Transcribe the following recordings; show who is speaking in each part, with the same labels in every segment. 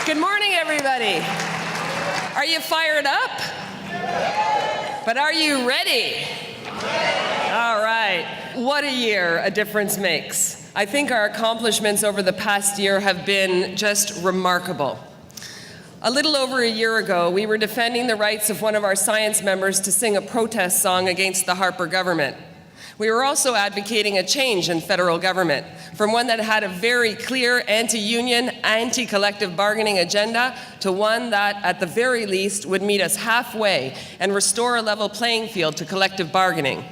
Speaker 1: Good morning, everybody. Are you fired up? But are you ready? All right. What a year a difference makes. I think our accomplishments over the past year have been just remarkable. A little over a year ago, we were defending the rights of one of our science members to sing a protest song against the Harper government. We were also advocating a change in federal government, from one that had a very clear anti-union, anti-collective bargaining agenda to one that, at the very least, would meet us halfway and restore a level playing field to collective bargaining.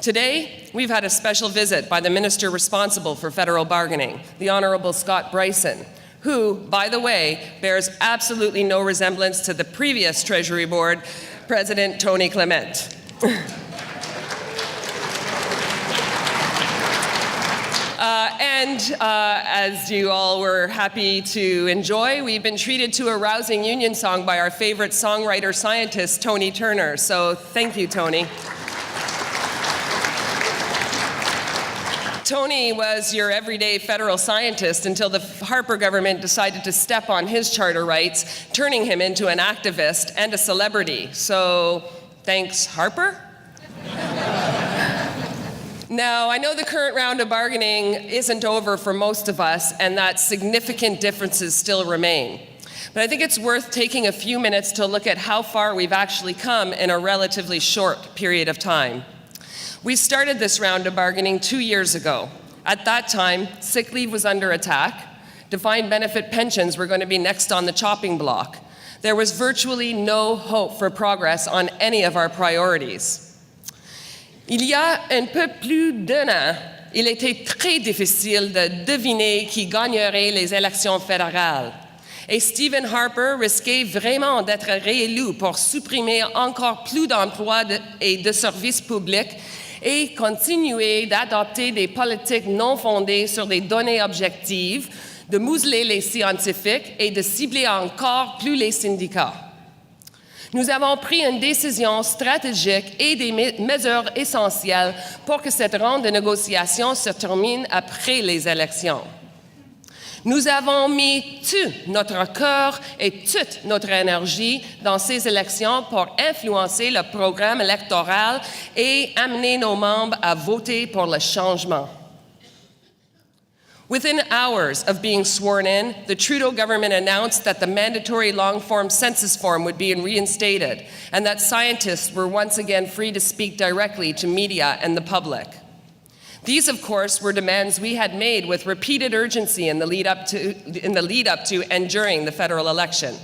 Speaker 1: Today, we've had a special visit by the minister responsible for federal bargaining, the Honorable Scott Bryson, who, by the way, bears absolutely no resemblance to the previous Treasury Board President, Tony Clement. As you all were happy to enjoy, we've been treated to a rousing union song by our favorite songwriter-scientist, Tony Turner. So thank you, Tony. Tony was your everyday federal scientist until the Harper government decided to step on his charter rights, turning him into an activist and a celebrity. So thanks, Harper? Now, I know the current round of bargaining isn't over for most of us and that significant differences still remain. But I think it's worth taking a few minutes to look at how far we've actually come in a relatively short period of time. We started this round of bargaining 2 years ago. At that time, sick leave was under attack. Defined benefit pensions were going to be next on the chopping block. There was virtually no hope for progress on any of our priorities. Il y a un peu plus d'un an, il était très difficile de deviner qui gagnerait les élections fédérales. Et Stephen Harper risquait vraiment d'être réélu pour supprimer encore plus d'emplois et de services publics et continuer d'adopter des politiques non fondées sur des données objectives, de museler les scientifiques et de cibler encore plus les syndicats. Nous avons pris une décision stratégique et des mesures essentielles pour que cette ronde de négociations se termine après les élections. Nous avons mis tout notre cœur et toute notre énergie dans ces élections pour influencer le programme électoral et amener nos membres à voter pour le changement. Within hours of being sworn in, the Trudeau government announced that the mandatory long-form census form would be reinstated and that scientists were once again free to speak directly to media and the public. These, of course, were demands we had made with repeated urgency in the lead up to and during the federal election.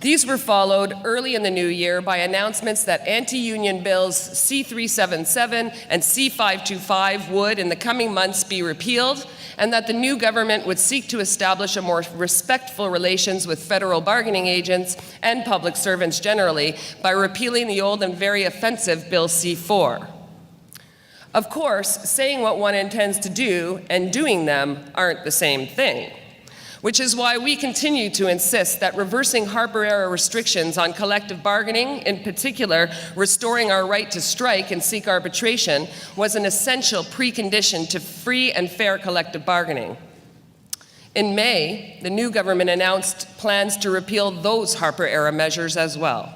Speaker 1: These were followed early in the new year by announcements that anti-union bills C-377 and C-525 would, in the coming months, be repealed, and that the new government would seek to establish a more respectful relations with federal bargaining agents and public servants generally by repealing the old and very offensive Bill C-4. Of course, saying what one intends to do and doing them aren't the same thing, which is why we continue to insist that reversing Harper-era restrictions on collective bargaining, in particular restoring our right to strike and seek arbitration, was an essential precondition to free and fair collective bargaining. In May, the new government announced plans to repeal those Harper-era measures as well.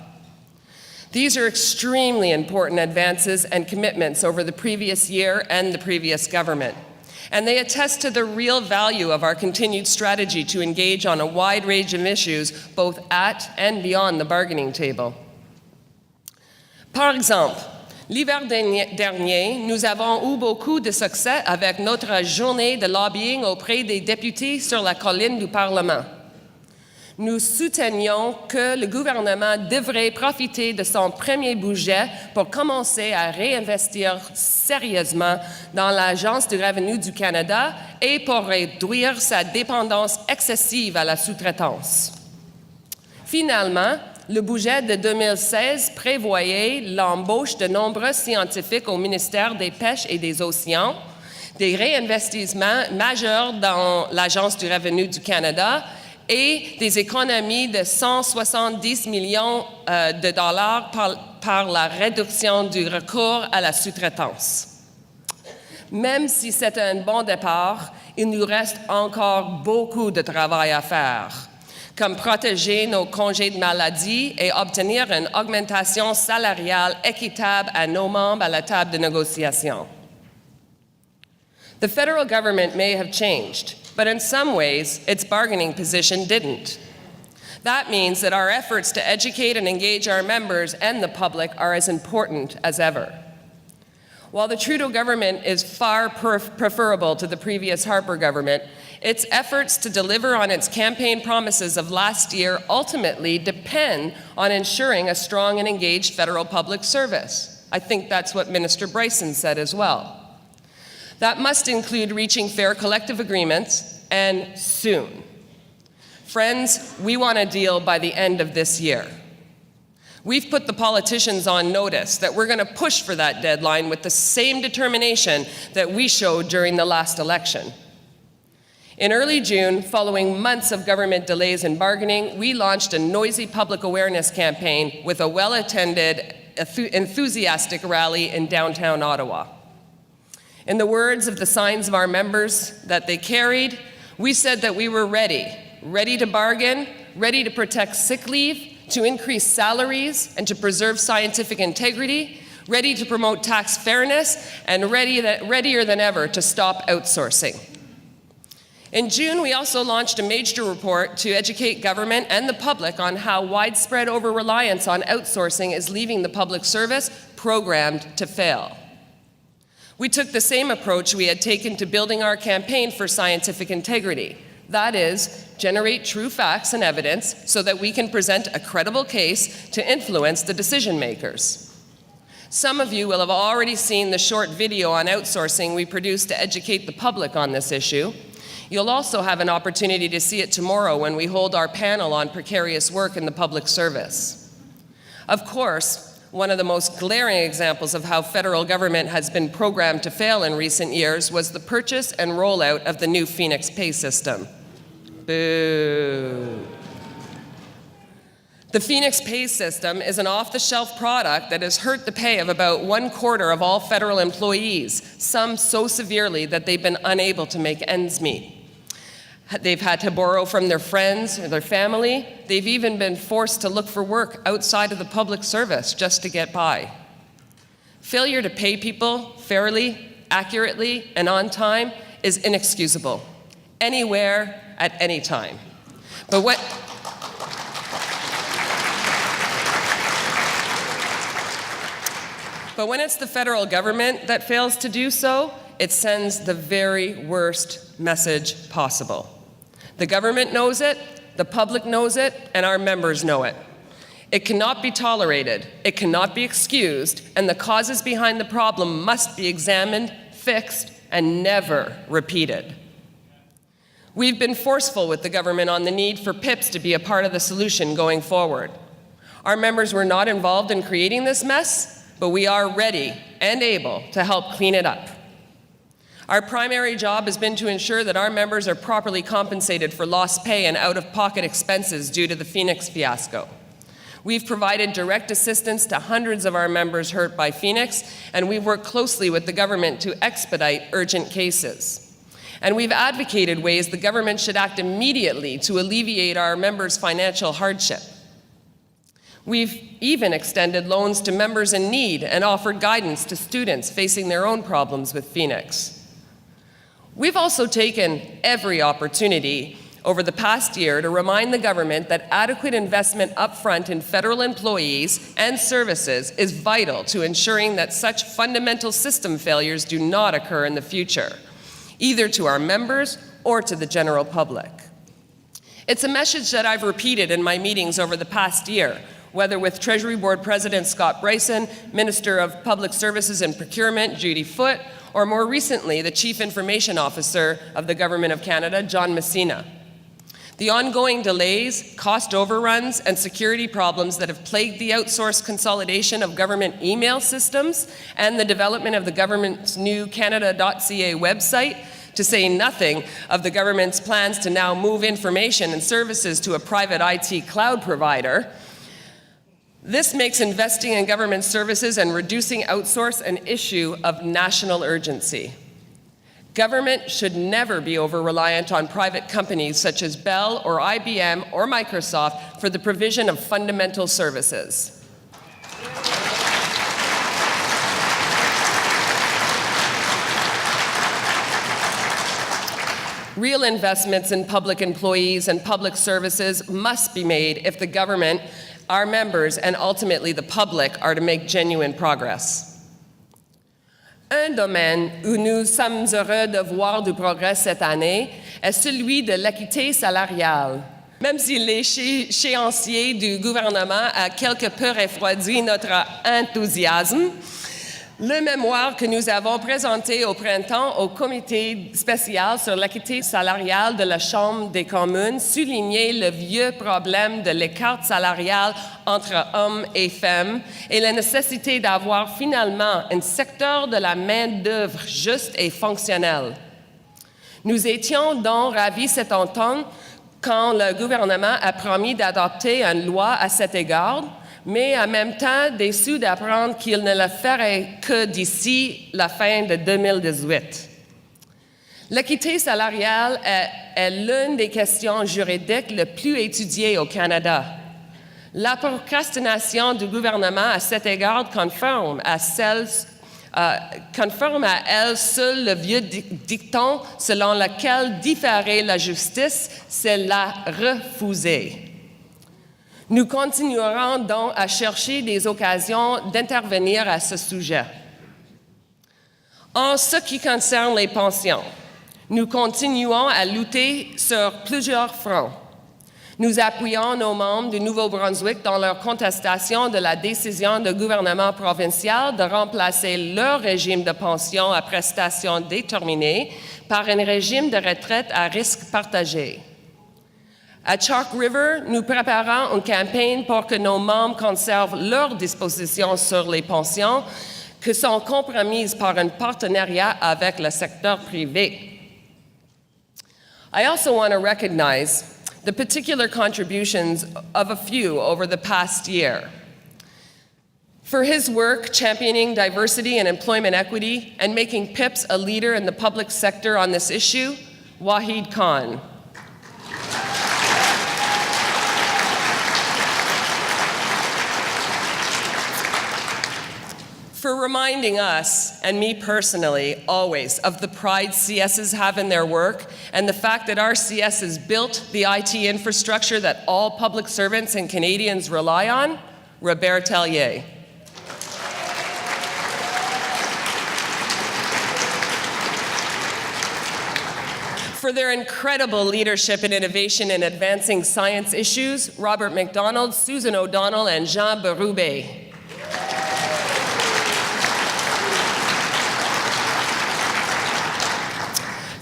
Speaker 1: These are extremely important advances and commitments over the previous year and the previous government. And they attest to the real value of our continued strategy to engage on a wide range of issues, both at and beyond the bargaining table. Par exemple, l'hiver dernier, nous avons eu beaucoup de succès avec notre journée de lobbying auprès des députés sur la colline du Parlement. Nous soutenions que le gouvernement devrait profiter de son premier budget pour commencer à réinvestir sérieusement dans l'Agence du revenu du Canada et pour réduire sa dépendance excessive à la sous-traitance. Finalement, le budget de 2016 prévoyait l'embauche de nombreux scientifiques au ministère des Pêches et des Océans, des réinvestissements majeurs dans l'Agence du revenu du Canada et des économies de 170 millions de dollars par la réduction du recours à la sous-traitance. Même si c'est un bon départ, il nous reste encore beaucoup de travail à faire. comme protéger nos congés de maladie et obtenir une augmentation salariale équitable à nos membres à la table de négociation. The federal government may have changed, but in some ways, its bargaining position didn't. That means that our efforts to educate and engage our members and the public are as important as ever. While the Trudeau government is far preferable to the previous Harper government, its efforts to deliver on its campaign promises of last year ultimately depend on ensuring a strong and engaged federal public service. I think that's what Minister Bryson said as well. That must include reaching fair collective agreements, and soon. Friends, we want a deal by the end of this year. We've put the politicians on notice that we're going to push for that deadline with the same determination that we showed during the last election. In early June, following months of government delays in bargaining, we launched a noisy public awareness campaign with a well-attended, enthusiastic rally in downtown Ottawa. In the words of the signs of our members that they carried, we said that we were ready to bargain, ready to protect sick leave, to increase salaries and to preserve scientific integrity, ready to promote tax fairness, and readier than ever to stop outsourcing. In June, we also launched a major report to educate government and the public on how widespread over-reliance on outsourcing is leaving the public service programmed to fail. We took the same approach we had taken to building our campaign for scientific integrity. That is, generate true facts and evidence so that we can present a credible case to influence the decision makers. Some of you will have already seen the short video on outsourcing we produced to educate the public on this issue. You'll also have an opportunity to see it tomorrow when we hold our panel on precarious work in the public service. Of course, one of the most glaring examples of how federal government has been programmed to fail in recent years was the purchase and rollout of the new Phoenix pay system. Boo. The Phoenix pay system is an off-the-shelf product that has hurt the pay of about 1/4 of all federal employees, some so severely that they've been unable to make ends meet. They've had to borrow from their friends or their family. They've even been forced to look for work outside of the public service just to get by. Failure to pay people fairly, accurately, and on time is inexcusable, anywhere, at any time. But when it's the federal government that fails to do so, it sends the very worst message possible. The government knows it, the public knows it, and our members know it. It cannot be tolerated, it cannot be excused, and the causes behind the problem must be examined, fixed, and never repeated. We've been forceful with the government on the need for PIPS to be a part of the solution going forward. Our members were not involved in creating this mess, but we are ready and able to help clean it up. Our primary job has been to ensure that our members are properly compensated for lost pay and out-of-pocket expenses due to the Phoenix fiasco. We've provided direct assistance to hundreds of our members hurt by Phoenix, and we've worked closely with the government to expedite urgent cases. And we've advocated ways the government should act immediately to alleviate our members' financial hardship. We've even extended loans to members in need and offered guidance to students facing their own problems with Phoenix. We've also taken every opportunity over the past year to remind the government that adequate investment upfront in federal employees and services is vital to ensuring that such fundamental system failures do not occur in the future, either to our members or to the general public. It's a message that I've repeated in my meetings over the past year, whether with Treasury Board President Scott Bryson, Minister of Public Services and Procurement Judy Foote, or more recently, the Chief Information Officer of the Government of Canada, John Messina. The ongoing delays, cost overruns, and security problems that have plagued the outsourced consolidation of government email systems and the development of the government's new Canada.ca website, to say nothing of the government's plans to now move information and services to a private IT cloud provider. This makes investing in government services and reducing outsource an issue of national urgency. Government should never be over-reliant on private companies such as Bell or IBM or Microsoft for the provision of fundamental services. Real investments in public employees and public services must be made if the government, our members, and ultimately the public are to make genuine progress. Un domaine où nous sommes heureux de voir du progrès cette année est celui de l'équité salariale. Même si l'échéancier du gouvernement a quelque peu refroidi notre enthousiasme, le mémoire que nous avons présenté au printemps au comité spécial sur l'équité salariale de la Chambre des communes soulignait le vieux problème de l'écart salarial entre hommes et femmes et la nécessité d'avoir finalement un secteur de la main-d'œuvre juste et fonctionnel. Nous étions donc ravis cet automne quand le gouvernement a promis d'adopter une loi à cet égard, mais en même temps déçus d'apprendre qu'il ne le ferait que d'ici la fin de 2018. L'équité salariale est l'une des questions juridiques les plus étudiées au Canada. La procrastination du gouvernement à cet égard conforme à elle seule le vieux dicton selon lequel différer la justice, c'est la refuser. Nous continuerons donc à chercher des occasions d'intervenir à ce sujet. En ce qui concerne les pensions, nous continuons à lutter sur plusieurs fronts. Nous appuyons nos membres du Nouveau-Brunswick dans leur contestation de la décision du gouvernement provincial de remplacer leur régime de pension à prestations déterminées par un régime de retraite à risque partagé. À Chalk River, nous préparons une campagne pour que nos membres conservent leurs dispositions sur les pensions qui sont compromises par un partenariat avec le secteur privé. I also want to recognize the particular contributions of a few over the past year. For his work championing diversity and employment equity and making PIPS a leader in the public sector on this issue, Wahid Khan. For reminding us, and me personally, always, of the pride CSs have in their work and the fact that our CSs built the IT infrastructure that all public servants and Canadians rely on, Robert Tellier. For their incredible leadership and innovation in advancing science issues, Robert MacDonald, Susan O'Donnell, and Jean Berube.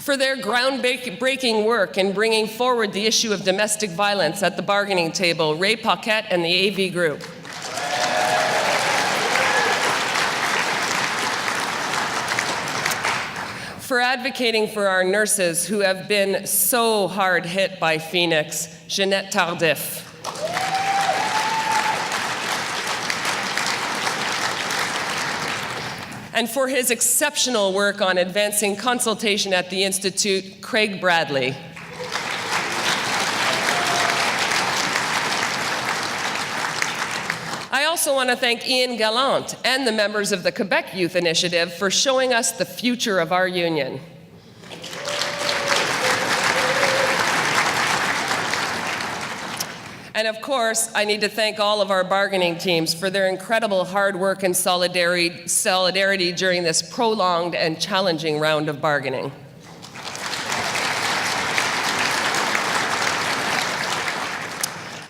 Speaker 1: For their groundbreaking work in bringing forward the issue of domestic violence at the bargaining table, Ray Paquette and the AV Group. For advocating for our nurses who have been so hard hit by Phoenix, Jeanette Tardif. And for his exceptional work on advancing consultation at the Institute, Craig Bradley. I also want to thank Ian Gallant and the members of the Quebec Youth Initiative for showing us the future of our union. And of course, I need to thank all of our bargaining teams for their incredible hard work and solidarity during this prolonged and challenging round of bargaining.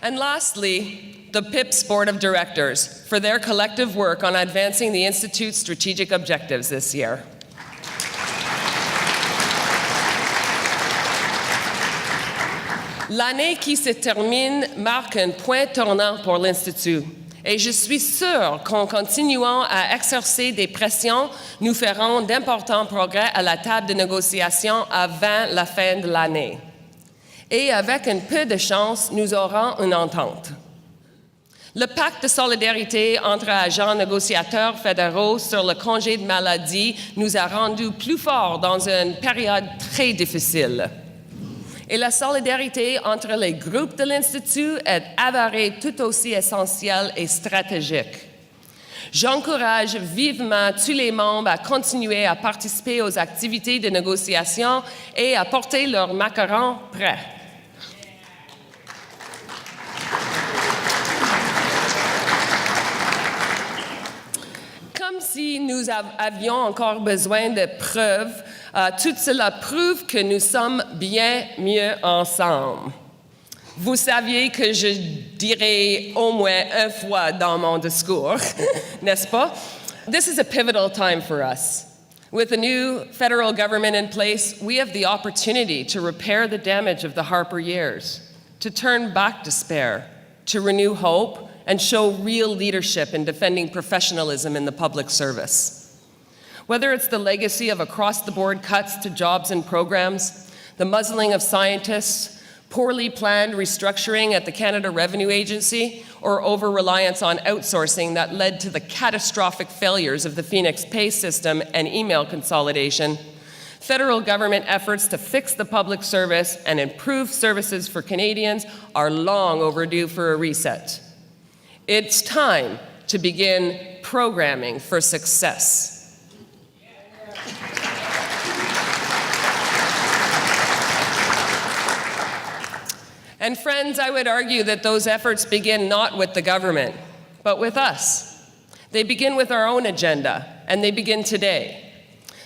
Speaker 1: And lastly, the PIPS Board of Directors for their collective work on advancing the Institute's strategic objectives this year. L'année qui se termine marque un point tournant pour l'Institut et je suis sûre qu'en continuant à exercer des pressions, nous ferons d'importants progrès à la table de négociation avant la fin de l'année. Et avec un peu de chance, nous aurons une entente. Le pacte de solidarité entre agents négociateurs fédéraux sur le congé de maladie nous a rendus plus forts dans une période très difficile. Et la solidarité entre les groupes de l'Institut est avérée tout aussi essentielle et stratégique. J'encourage vivement tous les membres à continuer à participer aux activités de négociation et à porter leurs macarons prêts. Comme si nous avions encore besoin de preuves, tout cela prouve que nous sommes bien mieux ensemble. Vous saviez que je dirais au moins une fois dans mon discours, n'est-ce pas? This is a pivotal time for us. With a new federal government in place, we have the opportunity to repair the damage of the Harper years, to turn back despair, to renew hope, and show real leadership in defending professionalism in the public service. Whether it's the legacy of across-the-board cuts to jobs and programs, the muzzling of scientists, poorly planned restructuring at the Canada Revenue Agency, or over-reliance on outsourcing that led to the catastrophic failures of the Phoenix pay system and email consolidation, federal government efforts to fix the public service and improve services for Canadians are long overdue for a reset. It's time to begin programming for success. And friends, I would argue that those efforts begin not with the government, but with us. They begin with our own agenda, and they begin today.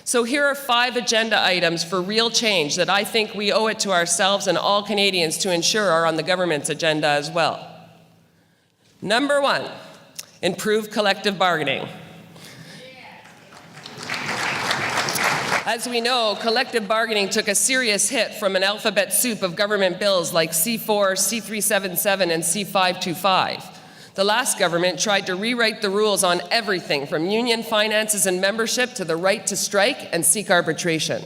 Speaker 1: So here are 5 agenda items for real change that I think we owe it to ourselves and all Canadians to ensure are on the government's agenda as well. Number 1, improve collective bargaining. As we know, collective bargaining took a serious hit from an alphabet soup of government bills like C4, C377, and C525. The last government tried to rewrite the rules on everything from union finances and membership to the right to strike and seek arbitration.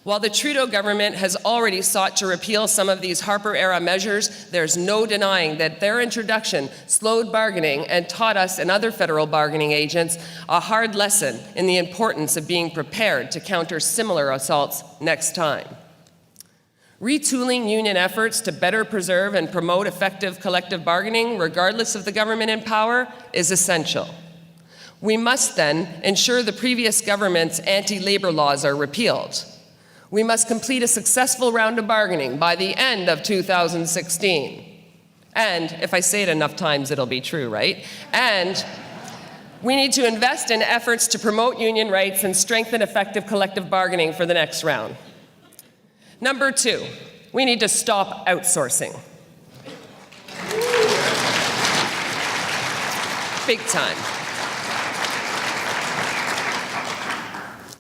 Speaker 1: While the Trudeau government has already sought to repeal some of these Harper-era measures, there's no denying that their introduction slowed bargaining and taught us and other federal bargaining agents a hard lesson in the importance of being prepared to counter similar assaults next time. Retooling union efforts to better preserve and promote effective collective bargaining, regardless of the government in power, is essential. We must then ensure the previous government's anti-labor laws are repealed. We must complete a successful round of bargaining by the end of 2016. And if I say it enough times, it'll be true, right? And we need to invest in efforts to promote union rights and strengthen effective collective bargaining for the next round. Number 2, we need to stop outsourcing. Big time.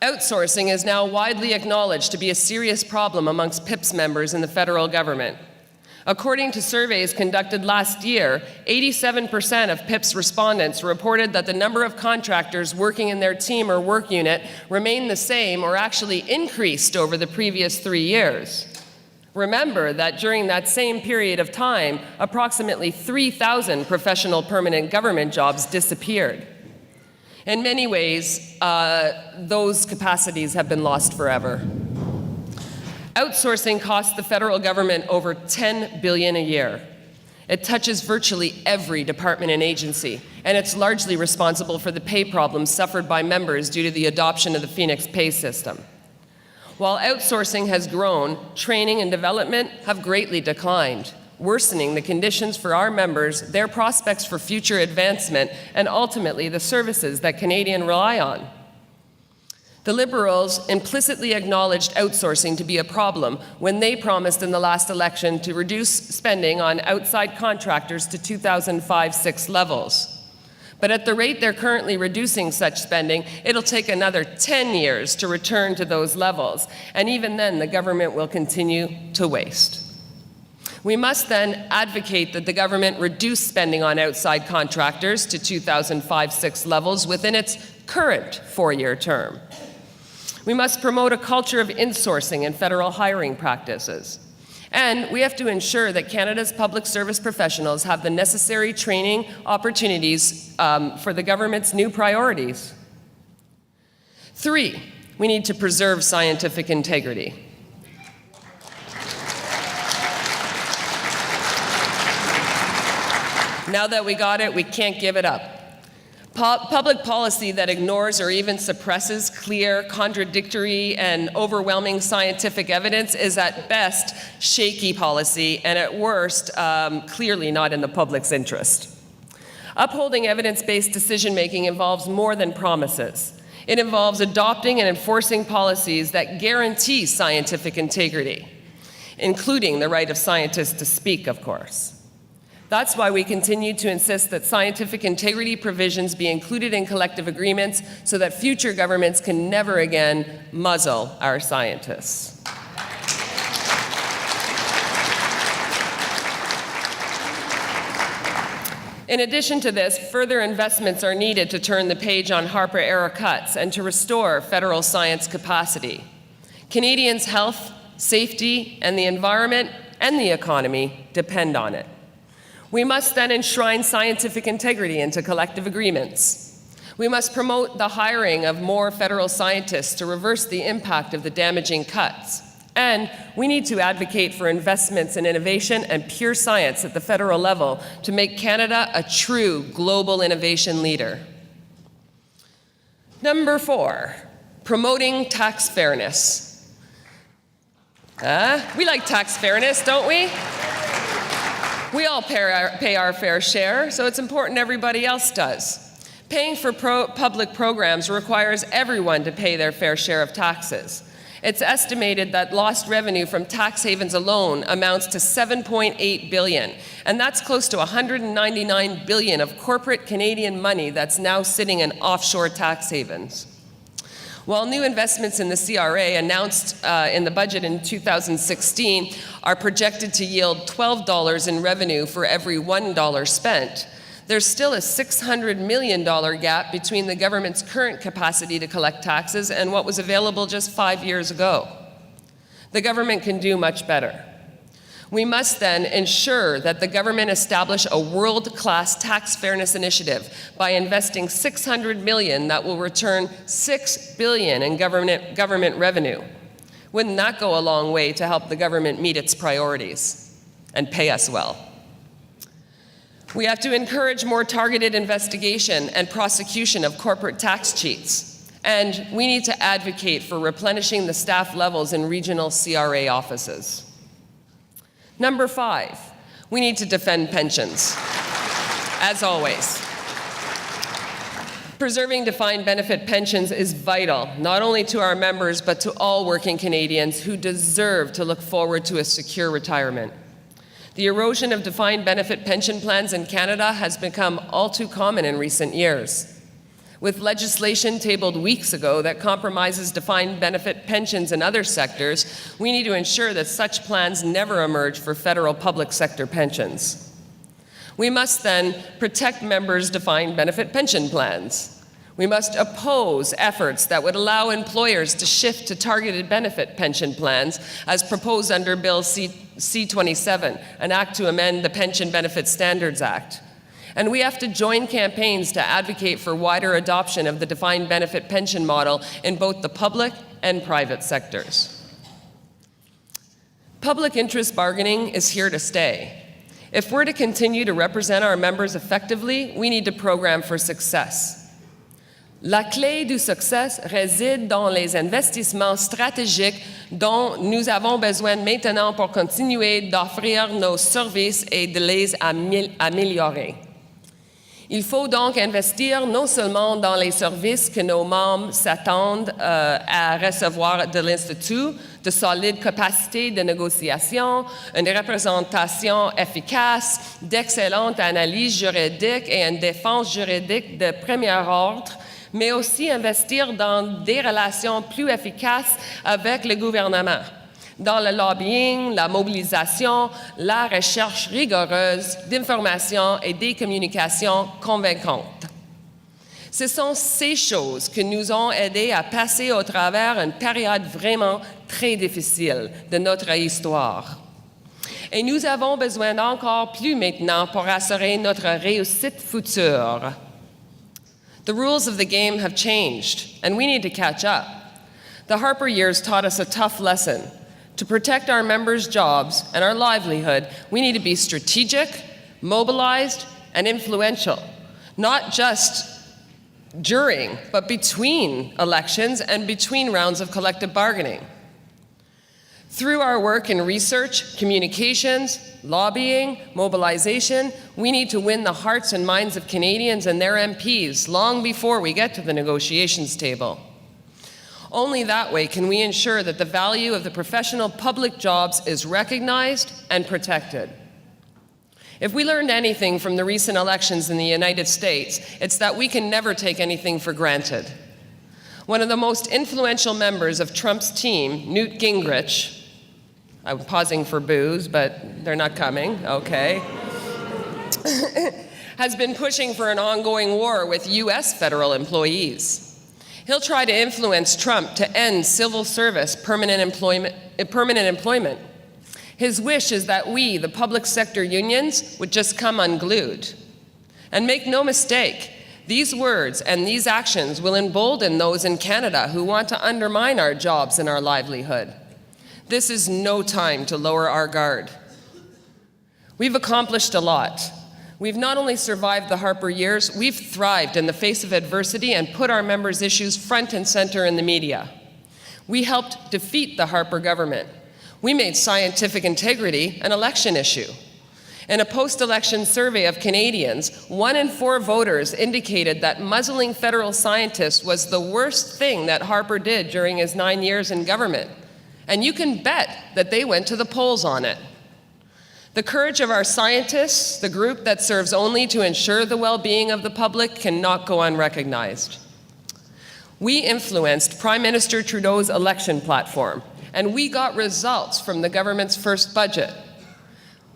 Speaker 1: Outsourcing is now widely acknowledged to be a serious problem amongst PIPS members in the federal government. According to surveys conducted last year, 87% of PIPS respondents reported that the number of contractors working in their team or work unit remained the same or actually increased over the previous 3 years. Remember that during that same period of time, approximately 3,000 professional permanent government jobs disappeared. In many ways, those capacities have been lost forever. Outsourcing costs the federal government over $10 billion a year. It touches virtually every department and agency, and it's largely responsible for the pay problems suffered by members due to the adoption of the Phoenix pay system. While outsourcing has grown, training and development have greatly declined, worsening the conditions for our members, their prospects for future advancement, and ultimately the services that Canadians rely on. The Liberals implicitly acknowledged outsourcing to be a problem when they promised in the last election to reduce spending on outside contractors to 2005-06 levels. But at the rate they're currently reducing such spending, it'll take another 10 years to return to those levels, and even then the government will continue to waste. We must then advocate that the government reduce spending on outside contractors to 2005-06 levels within its current 4-year term. We must promote a culture of insourcing in federal hiring practices. And we have to ensure that Canada's public service professionals have the necessary training opportunities for the government's new priorities. 3, we need to preserve scientific integrity. Now that we got it, we can't give it up. Public policy that ignores or even suppresses clear, contradictory, and overwhelming scientific evidence is at best shaky policy, and at worst, clearly not in the public's interest. Upholding evidence-based decision-making involves more than promises. It involves adopting and enforcing policies that guarantee scientific integrity, including the right of scientists to speak, of course. That's why we continue to insist that scientific integrity provisions be included in collective agreements so that future governments can never again muzzle our scientists. In addition to this, further investments are needed to turn the page on Harper-era cuts and to restore federal science capacity. Canadians' health, safety, and the environment and the economy depend on it. We must then enshrine scientific integrity into collective agreements. We must promote the hiring of more federal scientists to reverse the impact of the damaging cuts. And we need to advocate for investments in innovation and pure science at the federal level to make Canada a true global innovation leader. Number 4, promoting tax fairness. We like tax fairness, don't we? We all pay our fair share, so it's important everybody else does. Paying for public programs requires everyone to pay their fair share of taxes. It's estimated that lost revenue from tax havens alone amounts to $7.8 billion, and that's close to $199 billion of corporate Canadian money that's now sitting in offshore tax havens. While new investments in the CRA announced in the budget in 2016 are projected to yield $12 in revenue for every $1 spent, there's still a $600 million gap between the government's current capacity to collect taxes and what was available just 5 years ago. The government can do much better. We must then ensure that the government establish a world-class tax fairness initiative by investing $600 million that will return $6 billion in government revenue. Wouldn't that go a long way to help the government meet its priorities and pay us well? We have to encourage more targeted investigation and prosecution of corporate tax cheats. And we need to advocate for replenishing the staff levels in regional CRA offices. Number 5, we need to defend pensions, as always. Preserving defined benefit pensions is vital, not only to our members, but to all working Canadians who deserve to look forward to a secure retirement. The erosion of defined benefit pension plans in Canada has become all too common in recent years. With legislation tabled weeks ago that compromises defined benefit pensions in other sectors, we need to ensure that such plans never emerge for federal public sector pensions. We must then protect members' defined benefit pension plans. We must oppose efforts that would allow employers to shift to targeted benefit pension plans as proposed under Bill C-27, an act to amend the Pension Benefit Standards Act. And we have to join campaigns to advocate for wider adoption of the defined benefit pension model in both the public and private sectors. Public interest bargaining is here to stay. If we're to continue to represent our members effectively, we need to program for success. La clé du succès réside dans les investissements stratégiques dont nous avons besoin maintenant pour continuer d'offrir nos services et de les améliorer. Il faut donc investir non seulement dans les services que nos membres s'attendent à recevoir de l'Institut, de solides capacités de négociation, une représentation efficace, d'excellentes analyses juridiques et une défense juridique de premier ordre, mais aussi investir dans des relations plus efficaces avec le gouvernement, dans le lobbying, la mobilisation, la recherche rigoureuse d'informations et des communications convaincantes. Ce sont ces choses qui nous ont aidés à passer au travers une période vraiment très difficile de notre histoire. Et nous avons besoin d'encore plus maintenant pour assurer notre réussite future. The rules of the game have changed, and we need to catch up. The Harper years taught us a tough lesson. To protect our members' jobs and our livelihood, we need to be strategic, mobilized, and influential, not just during, but between elections and between rounds of collective bargaining. Through our work in research, communications, lobbying, mobilization, we need to win the hearts and minds of Canadians and their MPs long before we get to the negotiations table. Only that way can we ensure that the value of the professional public jobs is recognized and protected. If we learned anything from the recent elections in the United States, it's that we can never take anything for granted. One of the most influential members of Trump's team, Newt Gingrich, I'm pausing for boos, but they're not coming, okay, has been pushing for an ongoing war with US federal employees. He'll try to influence Trump to end civil service permanent employment. His wish is that we, the public sector unions, would just come unglued. And make no mistake, these words and these actions will embolden those in Canada who want to undermine our jobs and our livelihood. This is no time to lower our guard. We've accomplished a lot. We've not only survived the Harper years, we've thrived in the face of adversity and put our members' issues front and center in the media. We helped defeat the Harper government. We made scientific integrity an election issue. In a post-election survey of Canadians, 1 in 4 voters indicated that muzzling federal scientists was the worst thing that Harper did during his 9 years in government. And you can bet that they went to the polls on it. The courage of our scientists, the group that serves only to ensure the well-being of the public, cannot go unrecognized. We influenced Prime Minister Trudeau's election platform, and we got results from the government's first budget.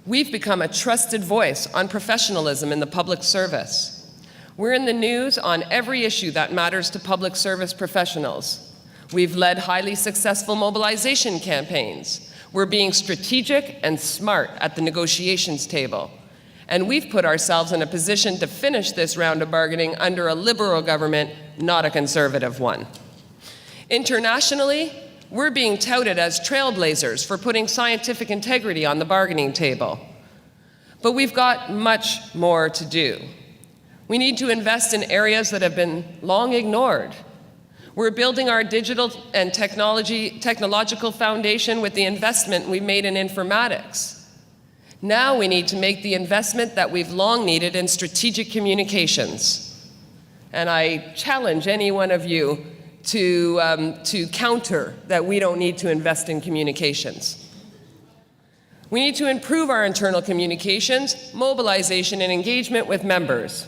Speaker 1: We've become a trusted voice on professionalism in the public service. We're in the news on every issue that matters to public service professionals. We've led highly successful mobilization campaigns. We're being strategic and smart at the negotiations table. And we've put ourselves in a position to finish this round of bargaining under a liberal government, not a conservative one. Internationally, we're being touted as trailblazers for putting scientific integrity on the bargaining table. But we've got much more to do. We need to invest in areas that have been long ignored. We're building our digital and technological foundation with the investment we made in informatics. Now we need to make the investment that we've long needed in strategic communications. And I challenge any one of you to counter that we don't need to invest in communications. We need to improve our internal communications, mobilization, and engagement with members.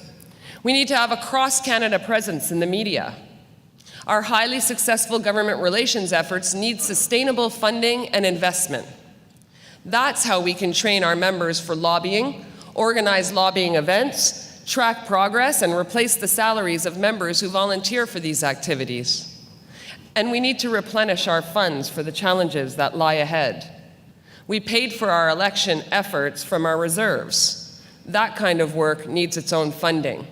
Speaker 1: We need to have a cross-Canada presence in the media. Our highly successful government relations efforts need sustainable funding and investment. That's how we can train our members for lobbying, organize lobbying events, track progress, and replace the salaries of members who volunteer for these activities. And we need to replenish our funds for the challenges that lie ahead. We paid for our election efforts from our reserves. That kind of work needs its own funding.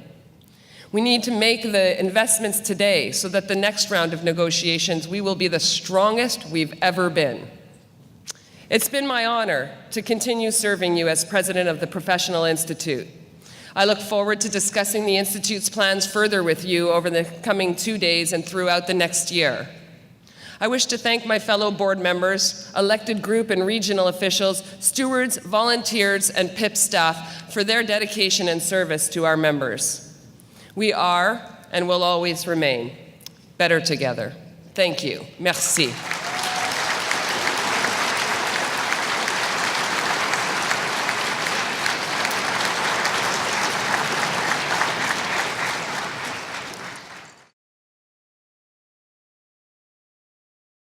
Speaker 1: We need to make the investments today so that the next round of negotiations, we will be the strongest we've ever been. It's been my honor to continue serving you as president of the Professional Institute. I look forward to discussing the Institute's plans further with you over the coming 2 days and throughout the next year. I wish to thank my fellow board members, elected group and regional officials, stewards, volunteers, and PIPSC staff for their dedication and service to our members. We are, and will always remain, better together. Thank you. Merci.